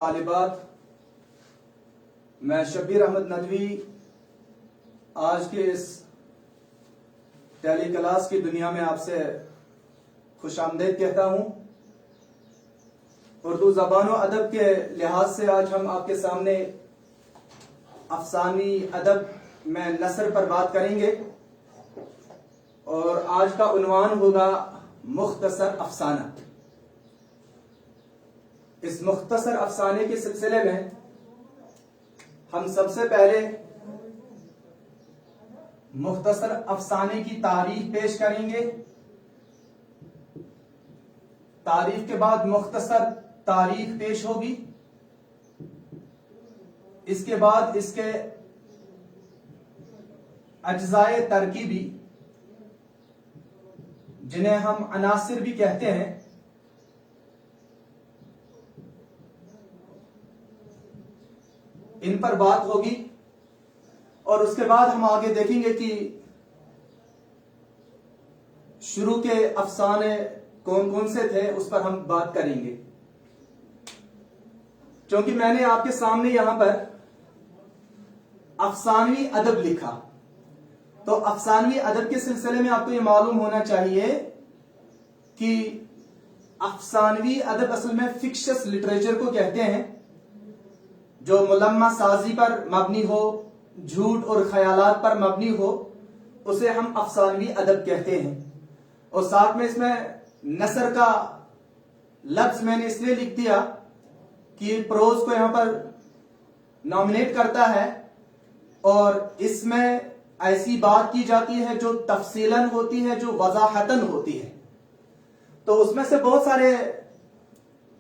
طالبات، میں شبیر احمد ندوی آج کے اس ٹیلی کلاس کی دنیا میں آپ سے خوش آمدید کہتا ہوں۔ اردو زبان و ادب کے لحاظ سے آج ہم آپ کے سامنے افسانوی ادب میں نثر پر بات کریں گے اور آج کا عنوان ہوگا مختصر افسانہ۔ اس مختصر افسانے کے سلسلے میں ہم سب سے پہلے مختصر افسانے کی تعریف پیش کریں گے۔ تعریف کے بعد مختصر تاریخ پیش ہوگی۔ اس کے بعد اس کے اجزائے ترکیبی، جنہیں ہم عناصر بھی کہتے ہیں، ان پر بات ہوگی، اور اس کے بعد ہم آگے دیکھیں گے کہ شروع کے افسانے کون کون سے تھے، اس پر ہم بات کریں گے۔ چونکہ میں نے آپ کے سامنے یہاں پر افسانوی ادب لکھا، تو افسانوی ادب کے سلسلے میں آپ کو یہ معلوم ہونا چاہیے کہ افسانوی ادب اصل میں فکشس لٹریچر کو کہتے ہیں، جو ملمہ سازی پر مبنی ہو، جھوٹ اور خیالات پر مبنی ہو، اسے ہم افسانوی ادب کہتے ہیں۔ اور ساتھ میں اس میں نثر کا لفظ میں نے اس لیے لکھ دیا کہ پروز کو یہاں پر نامنیٹ کرتا ہے، اور اس میں ایسی بات کی جاتی ہے جو تفصیلاً ہوتی ہے، جو وضاحتاً ہوتی ہے۔ تو اس میں سے بہت سارے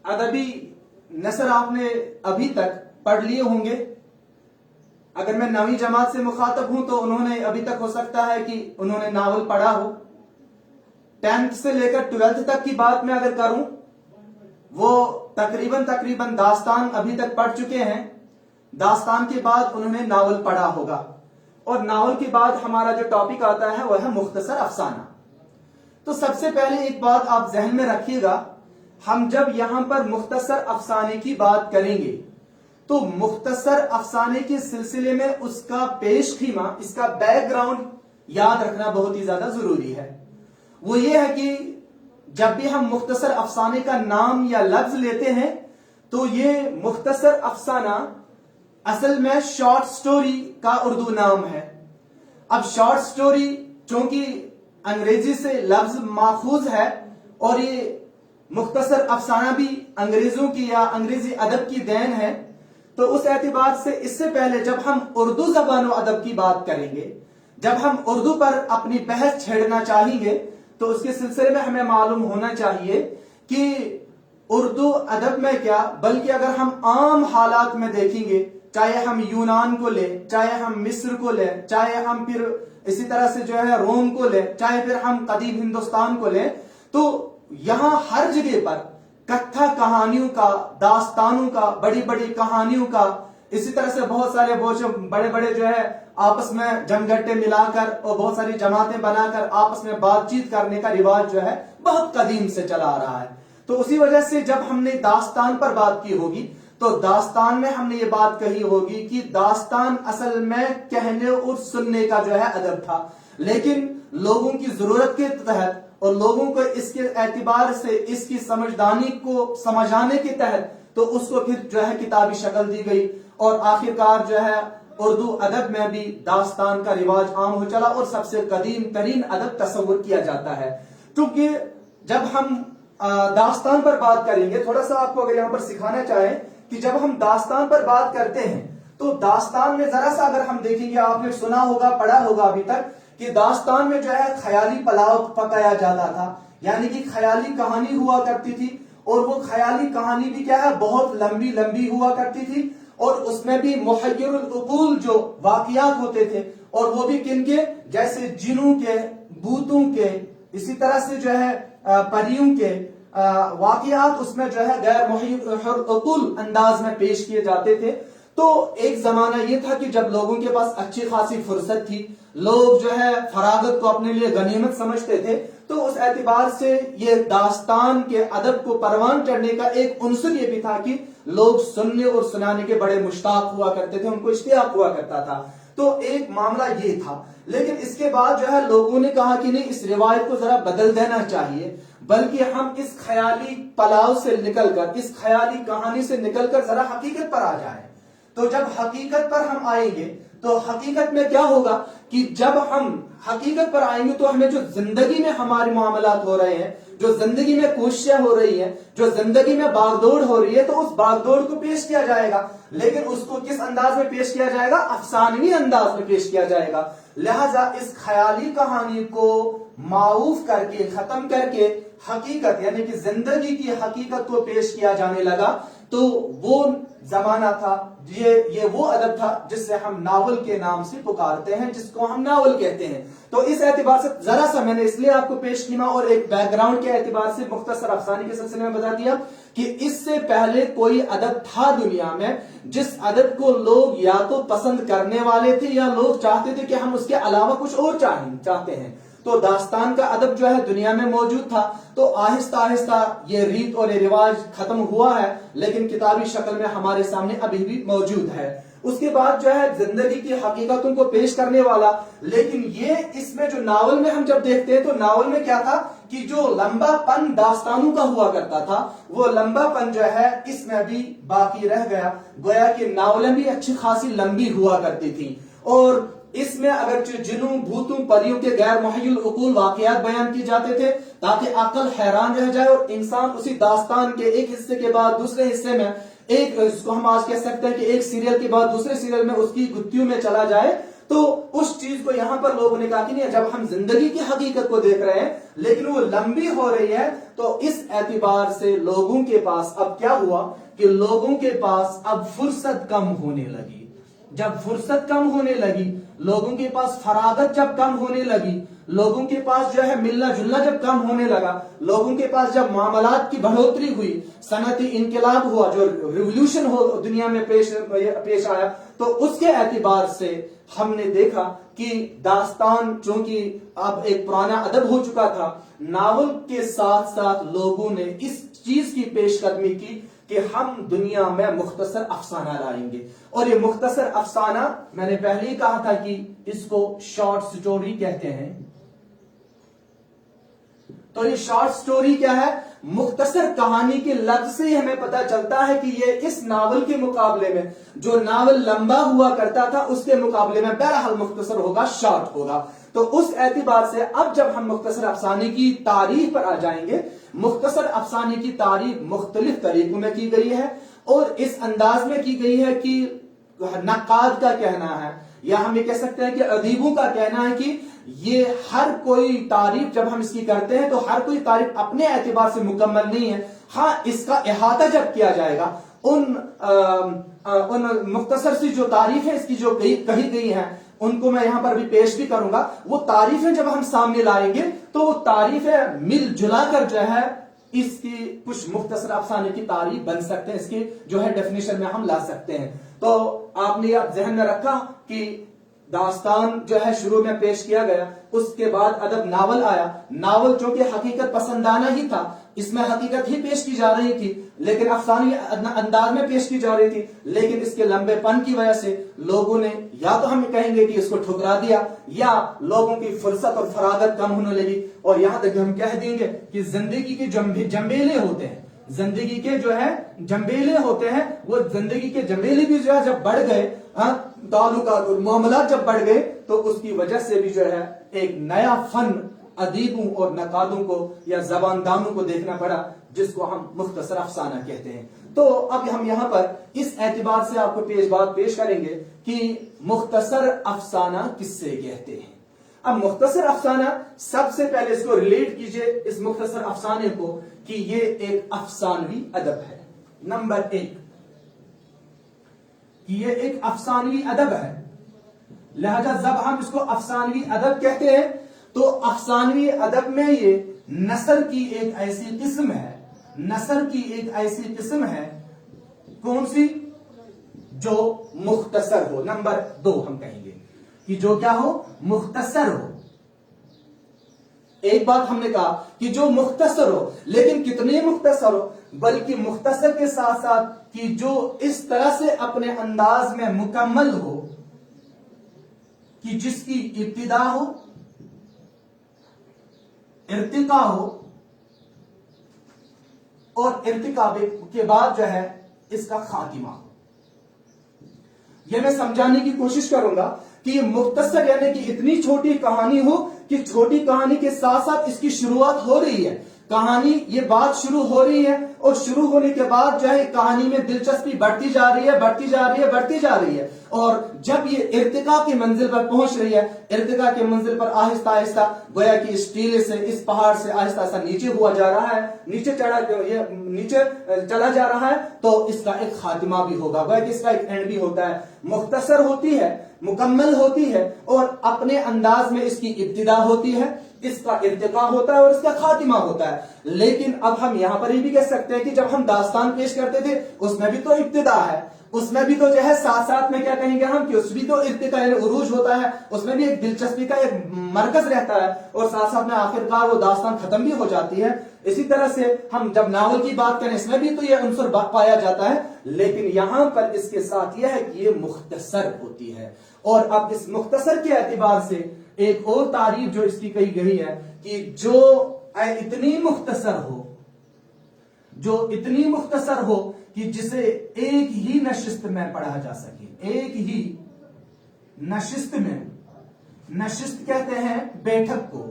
ادبی نثر آپ نے ابھی تک پڑھ لیے ہوں گے۔ اگر میں 9ویں جماعت سے مخاطب ہوں تو انہوں نے ابھی تک ہو سکتا ہے کہ انہوں نے ناول پڑھا ہو۔ 10th سے لے کر 12th تک کی بات میں اگر کروں، وہ تقریباً داستان ابھی تک پڑھ چکے ہیں۔ داستان کے بعد انہوں نے ناول پڑھا ہوگا، اور ناول کے بعد ہمارا جو ٹاپک آتا ہے وہ ہے مختصر افسانہ۔ تو سب سے پہلے ایک بات آپ ذہن میں رکھیے گا، ہم جب یہاں پر مختصر افسانے کی بات کریں گے تو مختصر افسانے کے سلسلے میں اس کا پیش خیمہ، اس کا بیک گراؤنڈ یاد رکھنا بہت ہی زیادہ ضروری ہے۔ وہ یہ ہے کہ جب بھی ہم مختصر افسانے کا نام یا لفظ لیتے ہیں تو یہ مختصر افسانہ اصل میں شارٹ سٹوری کا اردو نام ہے۔ اب شارٹ سٹوری چونکہ انگریزی سے لفظ ماخوذ ہے، اور یہ مختصر افسانہ بھی انگریزوں کی یا انگریزی ادب کی دین ہے، تو اس اعتبار سے اس سے پہلے جب ہم اردو زبان و ادب کی بات کریں گے، جب ہم اردو پر اپنی بحث چھیڑنا چاہیں گے، تو اس کے سلسلے میں ہمیں معلوم ہونا چاہیے کہ اردو ادب میں کیا، بلکہ اگر ہم عام حالات میں دیکھیں گے، چاہے ہم یونان کو لیں، چاہے ہم مصر کو لیں، چاہے ہم پھر اسی طرح سے جو ہے روم کو لیں، چاہے پھر ہم قدیم ہندوستان کو لیں، تو یہاں ہر جگہ پر کتھا کہانیوں کا، داستانوں کا، بڑی بڑی کہانیوں کا، اسی طرح سے بہت سارے بڑے بڑے جو ہے آپس میں جمگٹے ملا کر اور بہت ساری جماعتیں بنا کر آپس میں بات چیت کرنے کا رواج جو ہے بہت قدیم سے چلا آ رہا ہے۔ تو اسی وجہ سے جب ہم نے داستان پر بات کی ہوگی تو داستان میں ہم نے یہ بات کہی ہوگی کہ داستان اصل میں کہنے اور سننے کا جو ہے ادب تھا، لیکن لوگوں کی ضرورت کے تحت اور لوگوں کو اس کے اعتبار سے اس کی سمجھدانی کو سمجھانے کے تحت تو اس کو پھر جو ہے کتابی شکل دی گئی، اور آخرکار جو ہے اردو ادب میں بھی داستان کا رواج عام ہو چلا، اور سب سے قدیم ترین ادب تصور کیا جاتا ہے۔ کیونکہ جب ہم داستان پر بات کریں گے، تھوڑا سا آپ کو اگر یہاں پر سکھانا چاہیں کہ جب ہم داستان پر بات کرتے ہیں تو داستان میں ذرا سا اگر ہم دیکھیں گے، آپ نے سنا ہوگا، پڑھا ہوگا ابھی تک کہ داستان میں جو ہے خیالی پلاؤ پکایا جاتا تھا، یعنی کہ خیالی کہانی ہوا کرتی تھی، اور وہ خیالی کہانی بھی کیا ہے، بہت لمبی لمبی ہوا کرتی تھی، اور اس میں بھی محیر العقول جو واقعات ہوتے تھے، اور وہ بھی کن کے، جیسے جنوں کے، بھوتوں کے، اسی طرح سے جو ہے پریوں کے واقعات اس میں جو ہے غیر محیر العقول انداز میں پیش کیے جاتے تھے۔ تو ایک زمانہ یہ تھا کہ جب لوگوں کے پاس اچھی خاصی فرصت تھی، لوگ جو ہے فراغت کو اپنے لیے غنیمت سمجھتے تھے، تو اس اعتبار سے یہ داستان کے ادب کو پروان چڑھنے کا ایک عنصر یہ بھی تھا کہ لوگ سننے اور سنانے کے بڑے مشتاق ہوا کرتے تھے، ان کو اشتیاق ہوا کرتا تھا. تو ایک معاملہ یہ تھا. لیکن اس کے بعد جو ہے لوگوں نے کہا کہ نہیں، اس روایت کو ذرا بدل دینا چاہیے، بلکہ ہم اس خیالی پلاؤ سے نکل کر، اس خیالی کہانی سے نکل کر ذرا حقیقت پر آ جائیں. تو جب حقیقت پر ہم آئیں گے تو حقیقت میں کیا ہوگا کہ جب ہم حقیقت پر آئیں گے تو ہمیں جو زندگی میں ہمارے معاملات ہو رہے ہیں، جو زندگی میں کوششیں ہو رہی ہیں، جو زندگی میں باغ دوڑ ہو رہی ہے، تو اس باغ دوڑ کو پیش کیا جائے گا. لیکن اس کو کس انداز میں پیش کیا جائے گا؟ افسانوی انداز میں پیش کیا جائے گا. لہذا اس خیالی کہانی کو معاوف کر کے، ختم کر کے حقیقت یعنی کہ زندگی کی حقیقت کو پیش کیا جانے لگا. تو وہ زمانہ تھا، یہ وہ ادب تھا جس سے ہم ناول کے نام سے پکارتے ہیں، جس کو ہم ناول کہتے ہیں. تو اس اعتبار سے ذرا سا میں نے اس لیے آپ کو پیش کیا اور ایک بیک گراؤنڈ کے اعتبار سے مختصر افسانے کے سلسلے میں بتا دیا کہ اس سے پہلے کوئی ادب تھا دنیا میں جس ادب کو لوگ یا تو پسند کرنے والے تھے یا لوگ چاہتے تھے کہ ہم اس کے علاوہ کچھ اور چاہتے ہیں. تو داستان کا ادب جو ہے دنیا میں موجود تھا. تو آہستہ آہستہ یہ ریت اور یہ رواج ختم ہوا ہے، لیکن کتابی شکل میں ہمارے سامنے ابھی بھی موجود ہے. اس کے بعد جو ہے زندگی کی حقیقتوں کو پیش کرنے والا، لیکن یہ اس میں جو ناول میں ہم جب دیکھتے ہیں تو ناول میں کیا تھا کہ جو لمبا پن داستانوں کا ہوا کرتا تھا وہ لمبا پن جو ہے اس میں بھی باقی رہ گیا. گویا کہ ناولیں بھی اچھی خاصی لمبی ہوا کرتی تھی، اور اس میں اگرچہ جنوں، بھوتوں، پریوں کے غیر محیل عقول واقعات بیان کی جاتے تھے تاکہ عقل حیران رہ جائے اور انسان اسی داستان کے ایک حصے کے بعد دوسرے حصے میں، ایک اس کو ہم آج کہہ سکتے ہیں کہ ایک سیریل کے بعد دوسرے سیریل میں اس کی گتھیوں میں چلا جائے. تو اس چیز کو یہاں پر لوگوں نے کہا کہ نہیں، جب ہم زندگی کی حقیقت کو دیکھ رہے ہیں لیکن وہ لمبی ہو رہی ہے، تو اس اعتبار سے لوگوں کے پاس اب کیا ہوا کہ لوگوں کے پاس اب فرصت کم ہونے لگی. جب فرصت کم ہونے لگی، لوگوں کے پاس فراغت جب کم ہونے لگی، لوگوں کے پاس جو ہے ملنا جلنا جب کم ہونے لگا، لوگوں کے پاس جب معاملات کی بڑھوتری ہوئی، صنعتی انقلاب ہوا، جو ریولوشن ہو دنیا میں پیش آیا، تو اس کے اعتبار سے ہم نے دیکھا کہ داستان چونکہ اب ایک پرانا ادب ہو چکا تھا، ناول کے ساتھ ساتھ لوگوں نے اس چیز کی پیش قدمی کی کہ ہم دنیا میں مختصر افسانہ لائیں گے. اور یہ مختصر افسانہ میں نے پہلے ہی کہا تھا کہ اس کو شارٹ سٹوری کہتے ہیں. تو یہ شارٹ سٹوری کیا ہے؟ مختصر کہانی کے لفظ سے ہمیں پتا چلتا ہے کہ یہ اس ناول کے مقابلے میں، جو ناول لمبا ہوا کرتا تھا اس کے مقابلے میں بہرحال مختصر ہوگا، شارٹ ہوگا. تو اس اعتبار سے اب جب ہم مختصر افسانے کی تعریف پر آ جائیں گے، مختصر افسانے کی تعریف مختلف طریقوں میں کی گئی ہے اور اس انداز میں کی گئی ہے کہ نقاد کا کہنا ہے یا ہم یہ کہہ سکتے ہیں کہ ادیبوں کا کہنا ہے کہ یہ ہر کوئی تعریف جب ہم اس کی کرتے ہیں تو ہر کوئی تعریف اپنے اعتبار سے مکمل نہیں ہے. ہاں، اس کا احاطہ جب کیا جائے گا ان مختصر سی جو تعریفیں اس کی جو کہی گئی ہیں ان کو میں یہاں پر بھی پیش بھی کروں گا. وہ تعریفیں جب ہم سامنے لائیں گے تو وہ تعریفیں مل جلا کر جو ہے اس کی کچھ مختصر افسانے کی تعریف بن سکتے ہیں، اس کی جو ہے ڈیفینیشن میں ہم لا سکتے ہیں. تو آپ نے اب ذہن میں رکھا کہ داستان جو ہے شروع میں پیش کیا گیا، اس کے بعد ادب ناول آیا. ناول چونکہ حقیقت پسندانہ ہی تھا، اس میں حقیقت ہی پیش کی جا رہی تھی لیکن افسانوی انداز میں پیش کی جا رہی تھی، لیکن اس کے لمبے پن کی وجہ سے لوگوں نے یا تو ہم کہیں گے کہ اس کو ٹھکرا دیا یا لوگوں کی فرصت اور فراغت کم ہونے لگی، اور یہاں تک ہم کہہ دیں گے کہ زندگی کے جنبیلے ہوتے ہیں، زندگی کے جو ہے جنبیلے ہوتے ہیں، وہ زندگی کے جنبیلے بھی جو ہے جب بڑھ گئے، تعلقات اور معاملات جب بڑھ گئے تو اس کی وجہ سے بھی جو ہے ایک نیا فن ادیبوں اور نقادوں کو یا زباندانوں کو دیکھنا پڑا جس کو ہم مختصر افسانہ کہتے ہیں. تو اب ہم یہاں پر اس اعتبار سے آپ کو بات پیش کریں گے کہ مختصر افسانہ کس سے کہتے ہیں. اب مختصر افسانہ، سب سے پہلے اس کو ریلیٹ کیجئے اس مختصر افسانے کو کہ یہ ایک افسانوی ادب ہے. نمبر 1 کہ یہ ایک افسانوی ادب ہے. لہذا جب ہم اس کو افسانوی ادب کہتے ہیں تو افسانوی ادب میں یہ نثر کی ایک ایسی قسم ہے، نثر کی ایک ایسی قسم ہے کون سی؟ جو مختصر ہو. نمبر 2 ہم کہیں گے کہ جو کیا ہو؟ مختصر ہو. ایک بات ہم نے کہا کہ جو مختصر ہو، لیکن کتنی مختصر ہو، بلکہ مختصر کے ساتھ ساتھ کہ جو اس طرح سے اپنے انداز میں مکمل ہو کہ جس کی ابتدا ہو، ارتقا ہو، اور ارتقا کے بعد جو ہے اس کا خاتمہ ہو۔ یہ میں سمجھانے کی کوشش کروں گا کہ یہ مختصر یعنی کہ اتنی چھوٹی کہانی ہو کہ چھوٹی کہانی کے ساتھ ساتھ اس کی شروعات ہو رہی ہے، کہانی یہ بات شروع ہو رہی ہے، اور شروع ہونے کے بعد جو ہے کہانی میں دلچسپی بڑھتی جا رہی ہے، بڑھتی جا رہی ہے، بڑھتی جا رہی ہے، اور جب یہ ارتقا کی منزل پر پہنچ رہی ہے، ارتقا کی منزل پر آہستہ آہستہ گویا کہ اس ٹیلے سے، اس پہاڑ سے آہستہ آہستہ نیچے ہوا جا رہا ہے، نیچے چلا جا رہا ہے، تو اس کا ایک خاتمہ بھی ہوگا، گویا کہ اس کا ایک اینڈ بھی ہوتا ہے۔ مختصر ہوتی ہے، مکمل ہوتی ہے، اور اپنے انداز میں اس کی ابتدا ہوتی ہے، اس کا ارتقا ہوتا ہے اور اس کا خاتمہ ہوتا ہے۔ لیکن اب ہم یہاں پر یہ بھی کہہ سکتے ہیں کہ جب ہم داستان پیش کرتے تھے اس میں بھی تو ابتدا ہے، اس میں بھی تو جو ہے ساتھ ساتھ میں کیا کہیں گے ہم کہ اس بھی تو ارتقا یعنی عروج ہوتا ہے، اس میں بھی ایک دلچسپی کا ایک مرکز رہتا ہے، اور ساتھ ساتھ میں آخرکار وہ داستان ختم بھی ہو جاتی ہے۔ اسی طرح سے ہم جب ناول کی بات کریں اس میں بھی تو یہ عنصر پایا جاتا ہے، لیکن یہاں پر اس کے ساتھ یہ ہے کہ یہ مختصر ہوتی ہے۔ اور اب اس مختصر کے اعتبار سے ایک اور تعریف جو اس کی کہی گئی ہے کہ جو اتنی مختصر ہو، جو اتنی مختصر ہو کہ جسے ایک ہی نشست میں پڑھا جا سکے، ایک ہی نشست میں، نشست کہتے ہیں بیٹھک کو،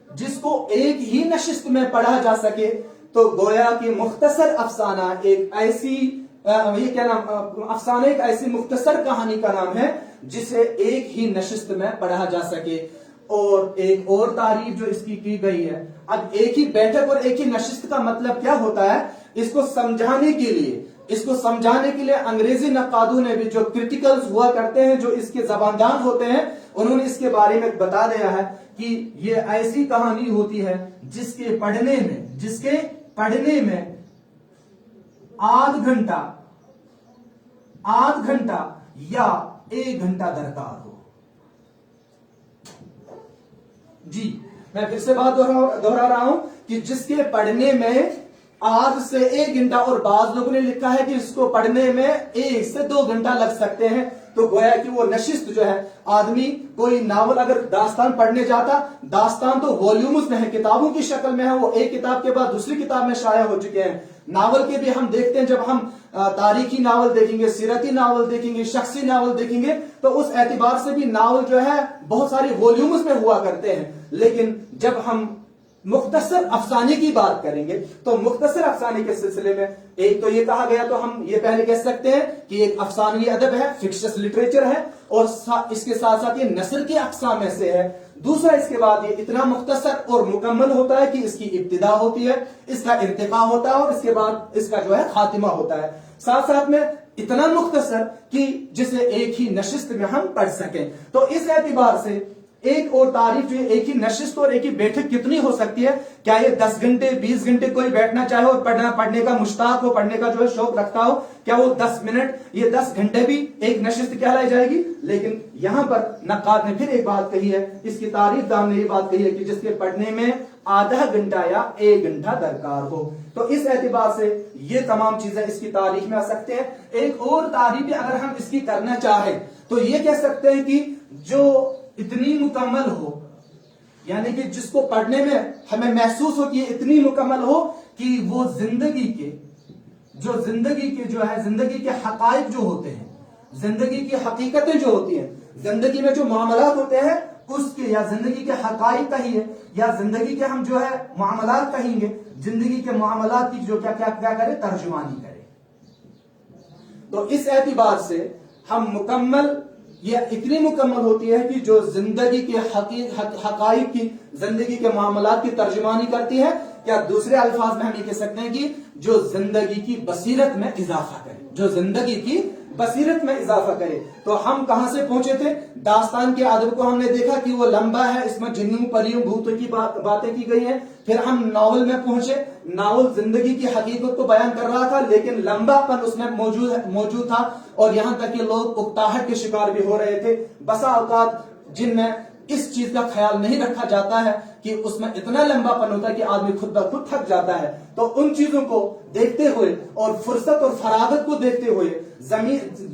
جس کو ایک ہی نشست میں پڑھا جا سکے، تو گویا کہ مختصر افسانہ ایک ایسی یہ کیا نام افسانہ ایک ایسی مختصر کہانی کا نام ہے جسے ایک ہی نشست میں پڑھا جا سکے۔ اور ایک اور تعریف جو اس کی گئی ہے، اب ایک ہی بیٹھک اور ایک ہی نشست کا مطلب کیا ہوتا ہے، اس کو سمجھانے کے لیے انگریزی نقادوں نے بھی، جو کرٹیکلز ہوا کرتے ہیں، جو اس کے زباندان ہوتے ہیں، انہوں نے اس کے بارے میں بتا دیا ہے کہ یہ ایسی کہانی ہوتی ہے جس کے پڑھنے میں آدھ گھنٹہ یا 1 گھنٹہ درکار ہو۔ جی میں پھر سے بات دہرا رہا ہوں کہ جس کے پڑھنے میں آدھ سے 1 گھنٹہ، اور بعض لوگوں نے لکھا ہے کہ اس کو پڑھنے میں 1 سے 2 گھنٹہ لگ سکتے ہیں، تو گویا کہ وہ نشست جو ہے، آدمی کوئی ناول اگر داستان پڑھنے جاتا، داستان تو والیومز میں ہے، کتابوں کی شکل میں ہے، وہ ایک کتاب کے بعد دوسری کتاب میں شائع ہو چکے ہیں۔ ناول کے بھی ہم دیکھتے ہیں، جب ہم تاریخی ناول دیکھیں گے، سیرتی ناول دیکھیں گے، شخصی ناول دیکھیں گے، تو اس اعتبار سے بھی ناول جو ہے بہت ساری والیومز میں ہوا کرتے ہیں۔ لیکن جب ہم مختصر افسانے کی بات کریں گے تو مختصر افسانے کے سلسلے میں ایک تو یہ کہا گیا، تو ہم یہ پہلے کہہ سکتے ہیں کہ ایک افسانوی ادب ہے، فکشس لٹریچر ہے، اور اس کے ساتھ ساتھ یہ نثر کے اقسام میں سے ہے۔ دوسرا، اس کے بعد یہ اتنا مختصر اور مکمل ہوتا ہے کہ اس کی ابتدا ہوتی ہے، اس کا ارتقا ہوتا ہے، اور اس کے بعد اس کا جو ہے خاتمہ ہوتا ہے۔ ساتھ ساتھ میں اتنا مختصر کہ جسے ایک ہی نشست میں ہم پڑھ سکیں۔ تو اس اعتبار سے ایک اور تعریف جو ایک ہی نشست اور ایک ہی بیٹھک کتنی ہو سکتی ہے؟ کیا یہ 10 گھنٹے 20 گھنٹے کوئی بیٹھنا چاہے اور پڑھنے کا مشتاق ہو، پڑھنے کا جو ہے شوق رکھتا ہو، کیا وہ 10 منٹ یہ 10 گھنٹے بھی ایک نشست کہلائی جائے گی؟ لیکن یہاں پر نقاد نے پھر ایک بات کہی ہے، اس کی تعریف دان نے یہ بات کہی ہے کہ جس کے پڑھنے میں آدھا گھنٹہ یا 1 گھنٹہ درکار ہو۔ تو اس اعتبار سے یہ تمام چیزیں اس کی تاریخ میں آ سکتے ہیں۔ ایک اور تعریف اگر ہم اس کی کرنا چاہیں تو یہ کہہ سکتے ہیں کہ جو اتنی مکمل ہو، یعنی کہ جس کو پڑھنے میں ہمیں محسوس ہو کہ یہ اتنی مکمل ہو کہ وہ زندگی کے حقائق جو ہوتے ہیں، زندگی کی حقیقتیں جو ہوتی ہیں، زندگی میں جو معاملات ہوتے ہیں اس کے، یا زندگی کے حقائق کہیے، یا زندگی کے ہم جو ہے معاملات کہیں گے، زندگی کے معاملات کی جو کیا کرے، ترجمانی کرے۔ تو اس اعتبار سے ہم مکمل، یہ اتنی مکمل ہوتی ہے کہ جو زندگی کے حقائق کی، زندگی کے معاملات کی ترجمانی کرتی ہے، یا دوسرے الفاظ میں ہم یہ کہہ سکتے ہیں کہ جو زندگی کی بصیرت میں اضافہ کرے، جو زندگی کی بصیرت میں اضافہ کرے۔ تو ہم کہاں سے پہنچے تھے؟ داستان کے ادب کو ہم نے دیکھا کہ وہ لمبا ہے، اس میں جنوں پریوں بھوتوں کی باتیں کی گئی ہیں۔ پھر ہم ناول میں پہنچے، ناول زندگی کی حقیقت کو بیان کر رہا تھا، لیکن لمبا پن اس میں موجود تھا، اور یہاں تک کہ لوگ اکتاہٹ کے شکار بھی ہو رہے تھے۔ بسا اوقات جن میں اس چیز کا خیال نہیں رکھا جاتا ہے کہ اس میں اتنا لمبا پن ہوتا ہے کہ آدمی خود بخود تھک جاتا ہے. تو ان چیزوں کو دیکھتے ہوئے اور فرصت اور فراغت کو دیکھتے ہوئے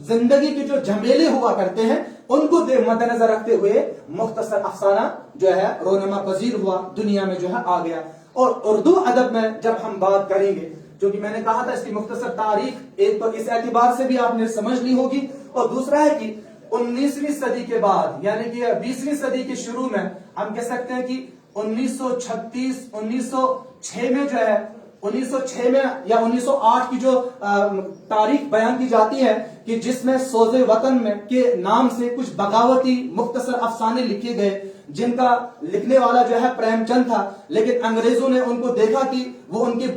زندگی کے جو جھمیلے ہوا کرتے ہیں ان کو مد نظر رکھتے ہوئے مختصر افسانہ جو ہے رونما پذیر ہوا, دنیا میں جو ہے آ گیا. اور اردو ادب میں جب ہم بات کریں گے, جو کہ میں نے کہا تھا اس کی مختصر تاریخ ایک تو اس اعتبار سے بھی آپ نے سمجھ لی ہوگی, اور دوسرا ہے کہ 19ویں صدی کے بعد یعنی کہ 20ویں صدی کے شروع میں ہم کہہ سکتے ہیں کہ 1936 1906 میں جو ہے 1906 میں یا 1908 کی جو تاریخ بیان کی جاتی ہے کہ جس میں سوز وطن میں کے نام سے کچھ بغاوتی مختصر افسانے لکھے گئے, جن کا لکھنے والا جو ہے پریم چند تھا, لیکن انگریزوں نے ان کو دیکھا کہ وہ ان کے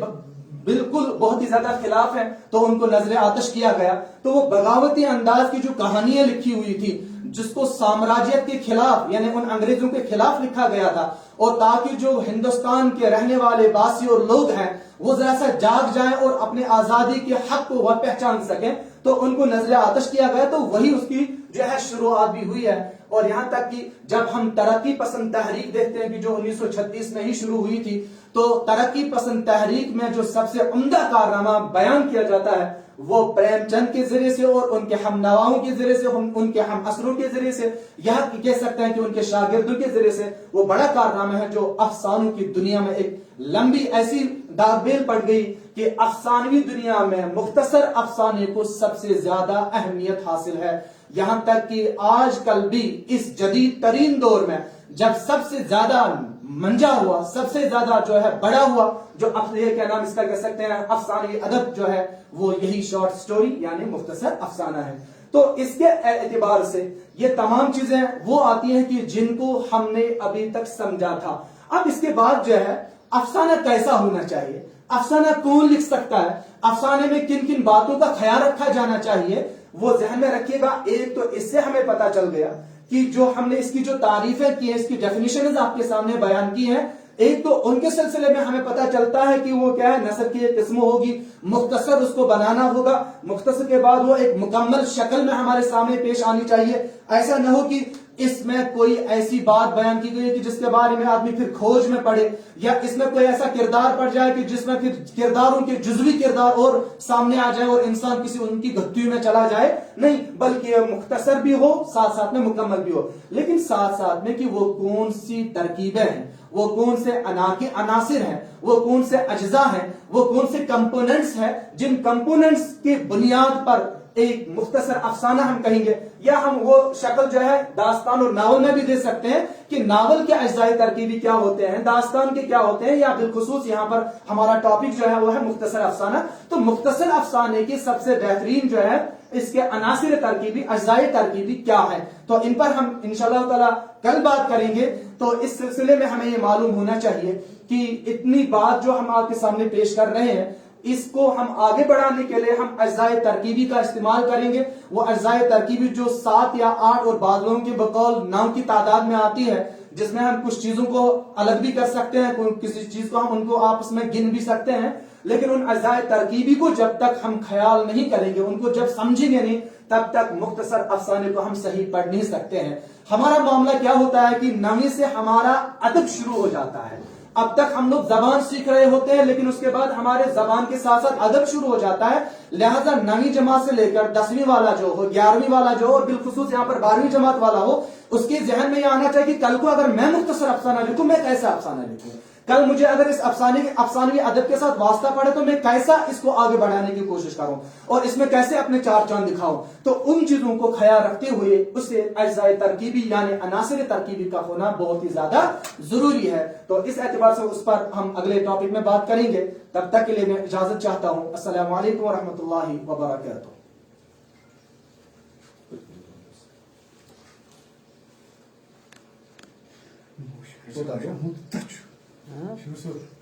بالکل بہت ہی زیادہ خلاف ہیں تو ان کو نظر آتش کیا گیا. تو وہ بغاوتی انداز کی جو کہانیاں لکھی ہوئی تھی جس کو سامراجیت کے خلاف یعنی ان انگریزوں کے خلاف لکھا گیا تھا, اور تاکہ جو ہندوستان کے رہنے والے باسی اور لوگ ہیں وہ ذرا سا جاگ جائیں اور اپنے آزادی کے حق کو وہ پہچان سکیں, تو ان کو نظر آتش کیا گیا. تو وہی اس کی جو ہے شروعات بھی ہوئی ہے. اور یہاں تک کہ جب ہم ترقی پسند تحریک دیکھتے ہیں کہ جو 1936 میں ہی شروع ہوئی تھی, تو ترقی پسند تحریک میں جو سب سے عمدہ کارنامہ بیان کیا جاتا ہے وہ پریم چند کے ذریعے سے اور ان کے ہم نواؤں کے ذریعے سے, ان کے ہم اثروں کے ذریعے سے, یہاں کہہ سکتے ہیں کہ ان کے شاگردوں کے ذریعے سے وہ بڑا کارنامہ ہے جو افسانوں کی دنیا میں ایک لمبی ایسی داغ پڑ گئی کہ افسانوی دنیا میں مختصر افسانے کو سب سے زیادہ اہمیت حاصل ہے. یہاں تک کہ آج کل بھی اس جدید ترین دور میں جب سب سے زیادہ منجا ہوا, سب سے زیادہ جو ہے بڑا ہوا, جو کیا نام اس کا کہہ سکتے ہیں افسانوی ادب جو ہے وہ یہی شارٹ سٹوری یعنی مختصر افسانہ ہے. تو اس کے اعتبار سے یہ تمام چیزیں وہ آتی ہیں کہ جن کو ہم نے ابھی تک سمجھا تھا. اب اس کے بعد جو ہے افسانہ کیسا ہونا چاہیے, افسانہ کون لکھ سکتا ہے, افسانے میں کن کن باتوں کا خیال رکھا جانا چاہیے, وہ ذہن میں رکھیے گا. ایک تو اس سے ہمیں پتا چل گیا کہ جو ہم نے اس کی جو تعریفیں کی ہیں, اس کی ڈیفینیشنز آپ کے سامنے بیان کی ہیں, ایک تو ان کے سلسلے میں ہمیں پتا چلتا ہے کہ وہ کیا ہے, نثر کی ایک قسم ہوگی, مختصر اس کو بنانا ہوگا, مختصر کے بعد وہ ایک مکمل شکل میں ہمارے سامنے پیش آنی چاہیے. ایسا نہ ہو کہ اس میں کوئی ایسی بات بیان کی گئی کہ جس کے بارے میں آدمی پھر کھوج میں پڑے, یا اس میں کوئی ایسا کردار پڑ جائے کہ جس میں پھر کرداروں کے جزوی کردار اور سامنے آ جائے اور انسان کسی ان کی گتھی میں چلا جائے. نہیں, بلکہ مختصر بھی ہو ساتھ ساتھ میں مکمل بھی ہو, لیکن ساتھ ساتھ میں کہ وہ کون سی ترکیبیں ہیں, وہ کون سے عناصر ہیں, وہ کون سے اجزاء ہیں, وہ کون سے کمپوننٹس ہیں جن کمپوننٹس کی بنیاد پر ایک مختصر افسانہ ہم کہیں گے. یا ہم وہ شکل جو ہے داستان اور ناول میں بھی دے سکتے ہیں کہ ناول کے اجزاء ترکیبی کیا ہوتے ہیں, داستان کے کیا ہوتے ہیں, یا بالخصوص یہاں پر ہمارا ٹاپک جو ہے وہ ہے مختصر افسانہ. تو مختصر افسانے کی سب سے بہترین جو ہے اس کے عناصر ترکیبی, اجزاء ترکیبی کیا ہے, تو ان پر ہم انشاءاللہ تعالی کل بات کریں گے. تو اس سلسلے میں ہمیں یہ معلوم ہونا چاہیے کہ اتنی بات جو ہم آپ کے سامنے پیش کر رہے ہیں اس کو ہم آگے بڑھانے کے لیے ہم اجزاء ترکیبی کا استعمال کریں گے. وہ اجزاء ترکیبی جو 7 یا 8 اور بعض لوگوں کے بقول 9 کی تعداد میں آتی ہے, جس میں ہم کچھ چیزوں کو الگ بھی کر سکتے ہیں, کسی چیز کو ہم ان کو آپس میں گن بھی سکتے ہیں, لیکن ان اجزاء ترکیبی کو جب تک ہم خیال نہیں کریں گے, ان کو جب سمجھیں گے نہیں, تب تک مختصر افسانے کو ہم صحیح پڑھ نہیں سکتے ہیں. ہمارا معاملہ کیا ہوتا ہے کہ نویں سے ہمارا ادب شروع ہو جاتا ہے. اب تک ہم لوگ زبان سیکھ رہے ہوتے ہیں, لیکن اس کے بعد ہمارے زبان کے ساتھ ساتھ ادب شروع ہو جاتا ہے. لہذا 9ویں جماعت سے لے کر 10ویں والا جو ہو, 11ویں والا جو ہو, اور بالخصوص یہاں پر 12ویں جماعت والا ہو, اس کے ذہن میں یہ آنا چاہیے کہ کل کو اگر میں مختصر افسانہ لکھوں, میں کیسا افسانہ لکھوں, کل مجھے اگر اس افسانوی ادب کے ساتھ واسطہ پڑے تو میں کیسا اس کو آگے بڑھانے کی کوشش کروں اور اس میں کیسے اپنے چار چاند دکھاؤں. تو ان چیزوں کو خیال رکھتے ہوئے اسے اجزاء ترکیبی یعنی عناصر ترکیبی کا ہونا بہت ہی زیادہ ضروری ہے. تو اس اعتبار سے اس پر ہم اگلے ٹاپک میں بات کریں گے. تب تک کے لیے میں اجازت چاہتا ہوں. السلام علیکم ورحمۃ اللہ وبرکاتہ. Şunu sor.